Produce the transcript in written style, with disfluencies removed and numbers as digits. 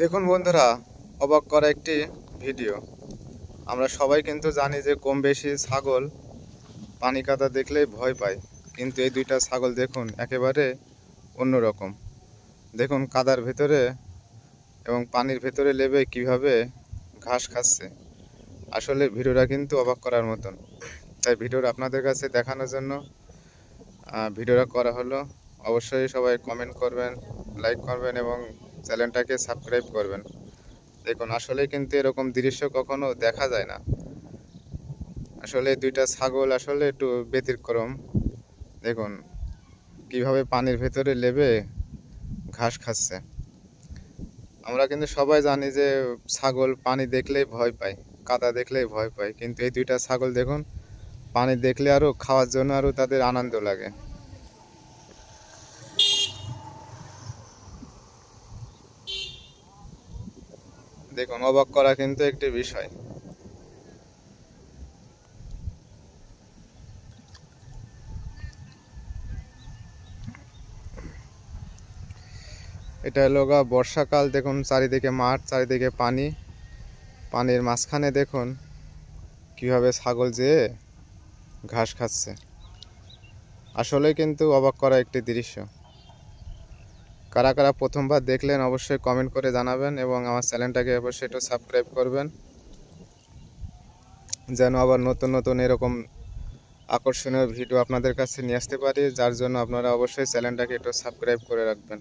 দেখুন বন্ধুরা, অবাক করা একটি ভিডিও। আমরা সবাই কিন্তু জানি যে কম বেশি ছাগল পানি কাদা দেখলেই ভয় পায়, কিন্তু এই দুইটা ছাগল দেখুন একেবারে অন্যরকম। দেখুন কাদার ভেতরে এবং পানির ভেতরে লেবে কিভাবে ঘাস খাচ্ছে। আসলে ভিডিওটা কিন্তু অবাক করার মতন, তাই ভিডিওটা আপনাদের কাছে দেখানোর জন্য ভিডিওটা করা হলো। অবশ্যই সবাই কমেন্ট করবেন, লাইক করবেন এবং চ্যানেলটাকে সাবস্ক্রাইব করবেন। দেখুন আসলে কিন্তু এরকম দৃশ্য কখনো দেখা যায় না। আসলে দুইটা ছাগল আসলে একটু ব্যতিক্রম। দেখুন কিভাবে পানির ভেতরে লেবে ঘাস খাচ্ছে। আমরা কিন্তু সবাই জানি যে ছাগল পানি দেখলেই ভয় পায়, কাদা দেখলেই ভয় পায়, কিন্তু এই দুইটা ছাগল দেখুন পানি দেখলে আরো খাওয়ার জন্য আরো তাদের আনন্দ লাগে। দেখুন অবাক করা কিন্তু একটি বিষয়। এটা হলো বর্ষাকাল। দেখুন চারিদিকে মাঠ, চারিদিকে পানি, পানির মাঝখানে দেখুন কিভাবে ছাগল যেয়ে ঘাস খাচ্ছে। আসলে কিন্তু অবাক করা একটি দৃশ্য। কারা কারা প্রথমবার দেখলেন অবশ্যই কমেন্ট করে জানাবেন এবং আমার চ্যানেলটাকে অবশ্যই একটু সাবস্ক্রাইব করবেন, যেন আবার নতুন নতুন এরকম আকর্ষণীয় ভিডিও আপনাদের কাছে নিয়ে আসতে পারি, যার জন্য আপনারা অবশ্যই চ্যানেলটাকে একটু সাবস্ক্রাইব করে রাখবেন।